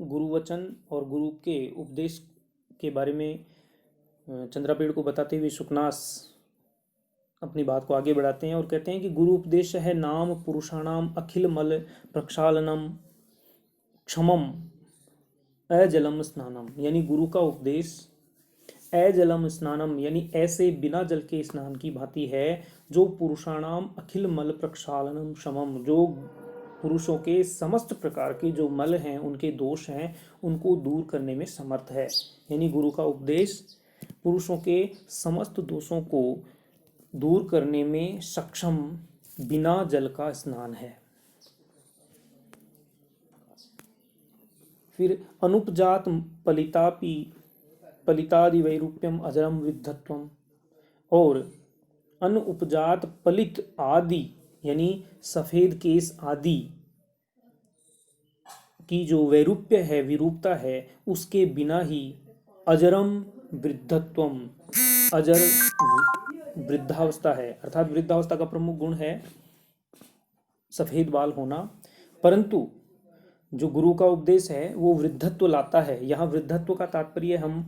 गुरु वचन और गुरु के उपदेश के बारे में चंद्रापेड़ को बताते हुए सुकनास अपनी बात को आगे बढ़ाते हैं और कहते हैं कि गुरु उपदेश है नाम पुरुषाणाम अखिल मल प्रक्षालनम क्षमम अजलम स्नानम, यानी गुरु का उपदेश अजलम स्नानम यानी ऐसे बिना जल के स्नान की भांति है, जो पुरुषाणाम अखिल मल प्रक्षालनम क्षमम, जो पुरुषों के समस्त प्रकार के जो मल हैं, उनके दोष हैं, उनको दूर करने में समर्थ है। यानी गुरु का उपदेश पुरुषों के समस्त दोषों को दूर करने में सक्षम बिना जल का स्नान है। फिर अनुपजात पलितापि पलितादि वैरूप्यम अजरम विद्धत्वम, और अनुपजात पलित आदि यानी सफेद केस आदि की जो वैरूप्य है, विरूपता है, उसके बिना ही अजरम वृद्धत्वम, अजर वृद्धावस्था है, अर्थात वृद्धावस्था का प्रमुख गुण है सफेद बाल होना। परंतु जो गुरु का उपदेश है वो वृद्धत्व लाता है। यहाँ वृद्धत्व का तात्पर्य हम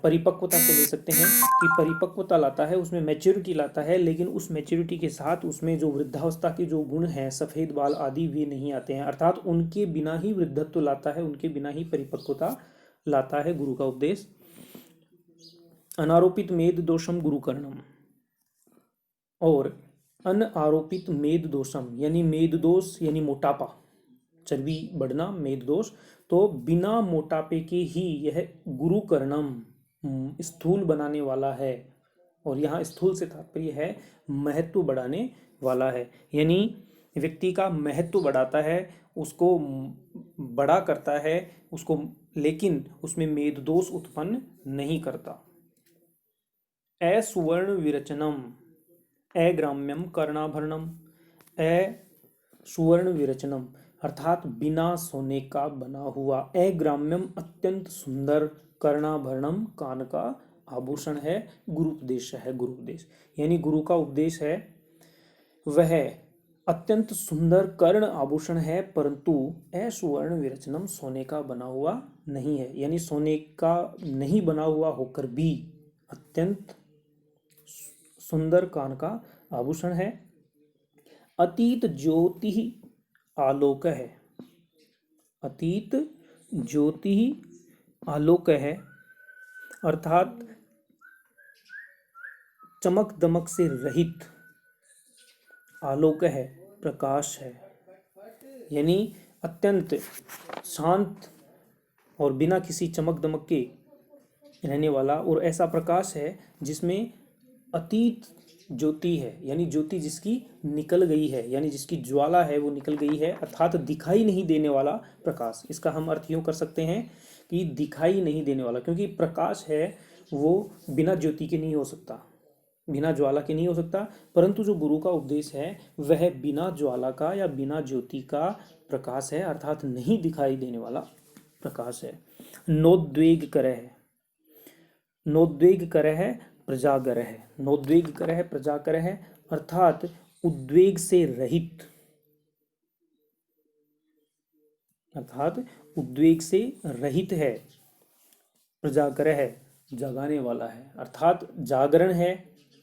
परिपक्वता से ले सकते हैं कि परिपक्वता लाता है, उसमें मैच्योरिटी लाता है, लेकिन उस मैच्योरिटी के साथ उसमें जो वृद्धावस्था के जो गुण हैं, सफ़ेद बाल आदि, वे नहीं आते हैं। अर्थात उनके बिना ही वृद्धत्व लाता है, उनके बिना ही परिपक्वता लाता है गुरु का उपदेश। अनारोपित मेद दोषम गुरुकर्णम, और अनारोपित मेद दोषम यानी मेद दोष यानी मोटापा, चर्बी बढ़ना, मेद दोष, तो बिना मोटापे के ही यह गुरु कर्णम स्थूल बनाने वाला है। और यहाँ स्थूल से तात्पर्य है महत्व बढ़ाने वाला है, यानी व्यक्ति का महत्व बढ़ाता है, उसको बड़ा करता है उसको, लेकिन उसमें मेद दोष उत्पन्न नहीं करता। असुवर्ण विरचनम अग्राम्यम कर्णाभरणम, सुवर्ण विरचनम अर्थात बिना सोने का बना हुआ, अग्राम्यम अत्यंत सुंदर, कर्णाभरणम कान का आभूषण है, गुरु उपदेश है। गुरु उपदेश यानी गुरु का उपदेश है वह अत्यंत सुंदर कर्ण आभूषण है, परंतु असुवर्ण विरचनम सोने का बना हुआ नहीं है, यानी सोने का नहीं बना हुआ होकर भी अत्यंत सुंदर कान का आभूषण है। अतीत ज्योति आलोक है, अतीत ज्योति आलोक है, अर्थात चमक दमक से रहित आलोक है, प्रकाश है, यानी अत्यंत शांत और बिना किसी चमक दमक के रहने वाला, और ऐसा प्रकाश है जिसमें अतीत ज्योति है, यानी ज्योति जिसकी निकल गई है, यानी जिसकी ज्वाला है वो निकल गई है, अर्थात दिखाई नहीं देने वाला प्रकाश। इसका हम अर्थ यूँ कर सकते हैं कि दिखाई नहीं देने वाला, क्योंकि प्रकाश है वो बिना ज्योति के नहीं हो सकता, बिना ज्वाला के नहीं हो सकता, परंतु जो गुरु का उपदेश है वह बिना ज्वाला का या बिना ज्योति का प्रकाश है, अर्थात नहीं दिखाई देने वाला प्रकाश है। नोद्वेग करह, नोद्वेग करह प्रजागर है, नोद्वेग करह प्रजाकर है, अर्थात उद्वेग से रहित, अर्थात उद्वेग से रहित है, प्रजाकर है जगाने वाला है, अर्थात जागरण है,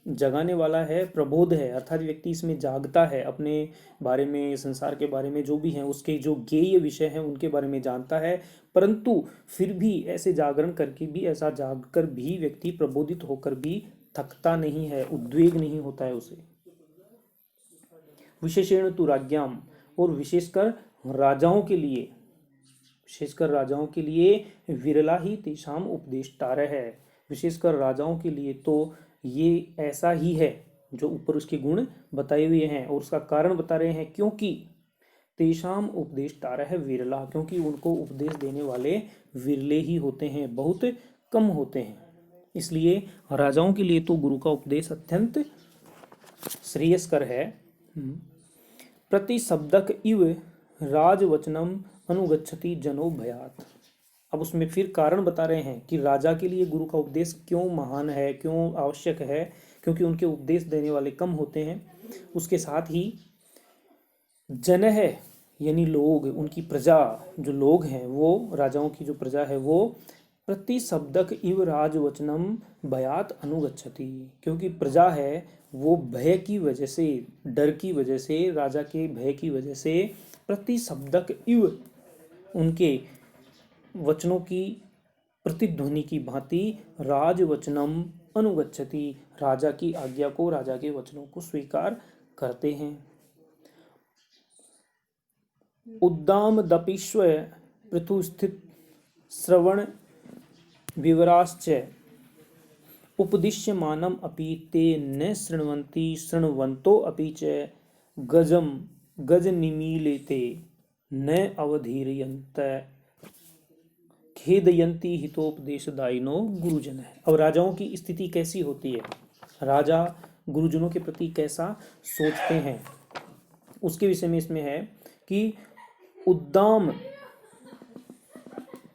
जगाने वाला है, प्रबोध है, अर्थात व्यक्ति इसमें जागता है, अपने बारे में, संसार के बारे में जो भी हैं, उसके जो ज्ञेय विषय हैं उनके बारे में जानता है, परंतु फिर भी ऐसे जागरण करके भी, ऐसा जाग कर भी व्यक्ति प्रबोधित होकर भी थकता नहीं है, उद्वेग नहीं होता है उसे। विशेषण तु राज्ञाम, और विशेषकर राजाओं के लिए, विशेषकर राजाओं के लिए विरला ही तेषाम उपदेष्टारः है, विशेषकर राजाओं के लिए तो ये ऐसा ही है जो ऊपर उसके गुण बताए हुए हैं, और उसका कारण बता रहे हैं, क्योंकि तेषाम उपदेष्टारः विरला, क्योंकि उनको उपदेश देने वाले विरले ही होते हैं, बहुत कम होते हैं, इसलिए राजाओं के लिए तो गुरु का उपदेश अत्यंत श्रेयस्कर है। प्रतिशब्दक इव राजवचनम अनुगच्छति जनो भयात, अब उसमें फिर कारण बता रहे हैं कि राजा के लिए गुरु का उपदेश क्यों महान है, क्यों आवश्यक है, क्योंकि उनके उपदेश देने वाले कम होते हैं। उसके साथ ही जन है यानी लोग, उनकी प्रजा, जो लोग हैं वो, राजाओं की जो प्रजा है वो प्रतिशब्दक इव राजवचनम भयात अनुगच्छति, क्योंकि प्रजा है वो भय की वजह से, डर की वजह से, राजा के भय की वजह से प्रतिशब्दक इव, उनके वचनों की प्रतिध्वनि की भांति राजवचनम अनुगच्छति, राजा की आज्ञा को, राजा के वचनों को स्वीकार करते हैं। उद्दाम दपीश्व पृथु स्थित श्रवण विवराश्च उपदिश्यमानम अपि ते न शृण्वन्ति शृण्वन्तो अपि च गजम गजनिमीलिते न अवधीरयन्त खेदयन्ति हितोपदेशदायिनो गुरुजन है। अब राजाओं की स्थिति कैसी होती है, राजा गुरुजनों के प्रति कैसा सोचते हैं, उसके विषय में इसमें है कि उद्दाम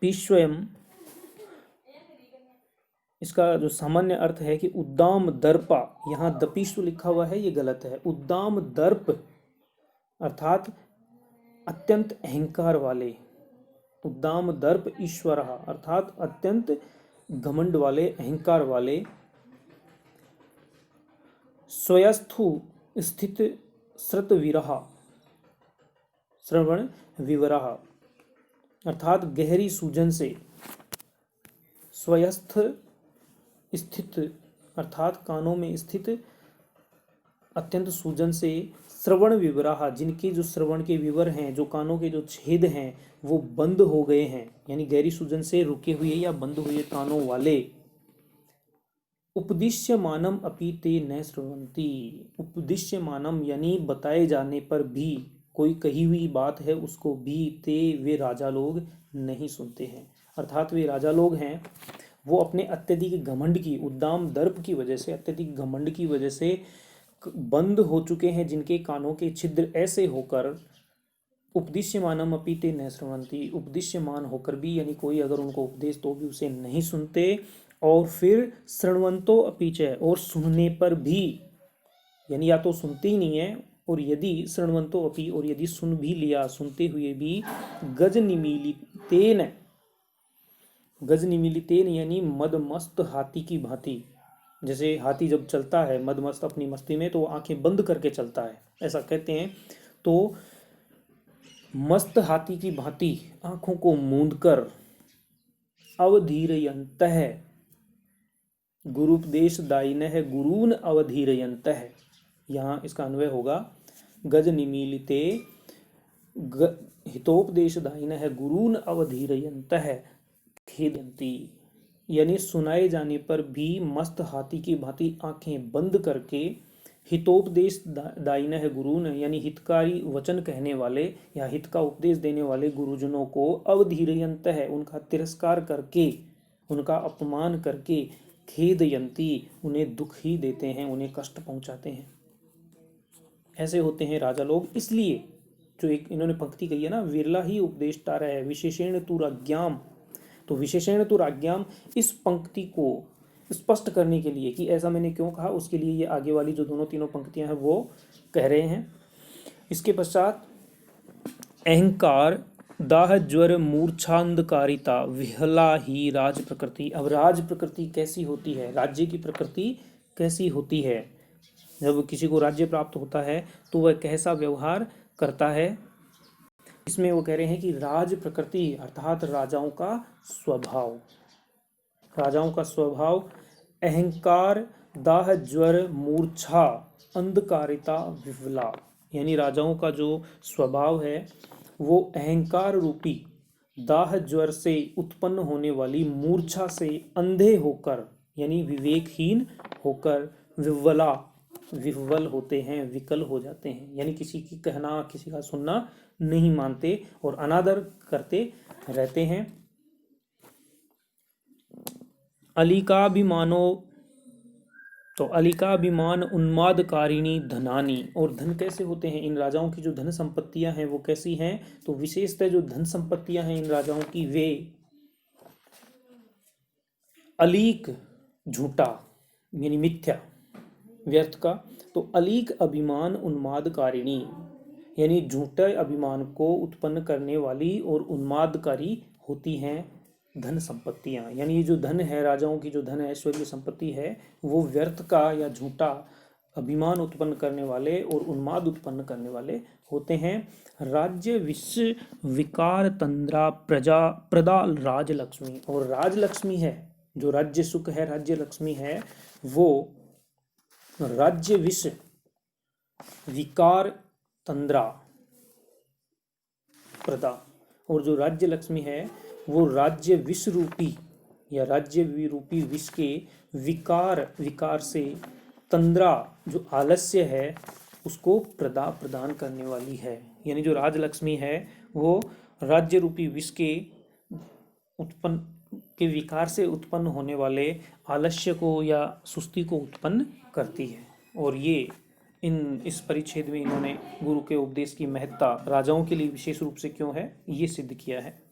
पिश्वयम, इसका जो सामान्य अर्थ है कि उद्दाम दर्पा, यहाँ दपिश्व लिखा हुआ है ये गलत है। उद्दाम दर्प अर्थात अत्यंत अहंकार वाले, उद्दाम दर्प ईश्वर अर्थात अत्यंत घमंड वाले, अहंकार वाले, स्वयस्थु स्थित श्रुत विरहा, श्रवण विवरहा अर्थात गहरी सूजन से, स्वयस्थ स्थित अर्थात कानों में स्थित अत्यंत सूजन से, श्रवण विवरहा जिनके जो श्रवण के विवर हैं, जो कानों के जो छेद हैं वो बंद हो गए हैं, यानी गहरी सूजन से रुके हुए या बंद हुए कानों वाले। उपदिश्यमानम अपि ते न श्रवन्ति, उपदिश्यमानम यानी बताए जाने पर भी, कोई कही हुई बात है उसको भी, ते वे राजा लोग नहीं सुनते हैं, अर्थात वे राजा लोग हैं वो अपने अत्यधिक घमंड की, उद्दाम दर्प की वजह से, अत्यधिक घमंड की वजह से बंद हो चुके हैं, जिनके कानों के छिद्र ऐसे होकर, उपदिश्यमानम अपि ते न श्रवन्ति, उपदिश्यमान होकर भी, यानी कोई अगर उनको उपदेश तो भी उसे नहीं सुनते, और फिर श्रृण्वन्तो अपि च, और सुनने पर भी, यानी या तो सुनते ही नहीं है, और यदि श्रृण्वन्तो अपि, और यदि सुन भी लिया, सुनते हुए भी, गज निमीलितेन, गज निमीलितेन यानी मदमस्त हाथी की भांति, जैसे हाथी जब चलता है मदमस्त अपनी मस्ती में तो वो आंखें बंद करके चलता है, ऐसा कहते हैं। तो मस्त हाथी की भांति आंखों को मूंदकर, अवधीरयन्तः गुरुपदेश दायिनः गुरून् अवधीरयन्तः, यहाँ इसका अन्वय होगा गज निमीलिते हितोपदेशदायिनः गुरून् अवधीरयन्तः खेदयन्ति, यानी सुनाए जाने पर भी मस्त हाथी की भांति आंखें बंद करके, हितोपदेश दायिनः गुरून् यानी हितकारी वचन कहने वाले या हित का उपदेश देने वाले गुरुजनों को, अवधीरयन्तः उनका तिरस्कार करके, उनका अपमान करके, खेदयन्ति उन्हें दुख ही देते हैं, उन्हें कष्ट पहुंचाते हैं। ऐसे होते हैं राजा लोग। इसलिए जो एक इन्होंने पंक्ति कही है ना, विरला ही उपदेष्टा रहे विशेषेण तु राज्ञाम, तो विशेषण तो राज्ञाम, इस पंक्ति को स्पष्ट करने के लिए कि ऐसा मैंने क्यों कहा, उसके लिए ये आगे वाली जो दोनों तीनों पंक्तियां हैं वो कह रहे हैं। इसके पश्चात अहंकार दाह ज्वर मूर्छांधकारिता विहला ही राज प्रकृति। अब राज प्रकृति कैसी होती है, राज्य की प्रकृति कैसी होती है, जब किसी को राज्य प्राप्त होता है तो वह कैसा व्यवहार करता है। इसमें वो कह रहे हैं कि राज प्रकृति अर्थात राजाओं का स्वभाव, राजाओं का स्वभाव अहंकार दाह ज्वर मूर्छा अंधकारिता विफला, यानी राजाओं का जो स्वभाव है वो अहंकार रूपी दाह ज्वर से उत्पन्न होने वाली मूर्छा से अंधे होकर, यानी विवेकहीन होकर, विवला विह्वल होते हैं, विकल हो जाते हैं, यानी किसी की कहना, किसी का सुनना नहीं मानते और अनादर करते रहते हैं। अलिकाभिमानो, तो अलिकाभिमान उन्मादकारिणी धनानी, और धन कैसे होते हैं इन राजाओं की, जो धन संपत्तियां हैं वो कैसी हैं, तो विशेषतः जो धन संपत्तियां हैं इन राजाओं की वे अलीक झूठा यानी मिथ्या व्यर्थ का, तो अलीक अभिमान उन्मादकारिणी यानी झूठे अभिमान को उत्पन्न करने वाली और उन्मादकारी होती हैं धन संपत्तियां। यानी ये जो धन है, राजाओं की जो धन है, ऐश्वर्य संपत्ति है, वो व्यर्थ का या झूठा अभिमान उत्पन्न करने वाले और उन्माद उत्पन्न करने वाले होते हैं। राज्य विश्व विकार तंद्रा प्रजा प्रदा राजलक्ष्मी, और राजलक्ष्मी है जो राज्य सुख है, राज्य लक्ष्मी है, वो राज्य विश्व विकार तंद्रा प्रदा, और जो राज्य लक्ष्मी है वो राज्य विष रूपी या राज्य रूपी विष के विकार से तंद्रा जो आलस्य है उसको प्रदान करने वाली है। यानी जो राजलक्ष्मी है वो राज्य रूपी विष के विकार से उत्पन्न होने वाले आलस्य को या सुस्ती को उत्पन्न करती है। और ये इस परिच्छेद में इन्होंने गुरु के उपदेश की महत्ता राजाओं के लिए विशेष रूप से क्यों है ये सिद्ध किया है।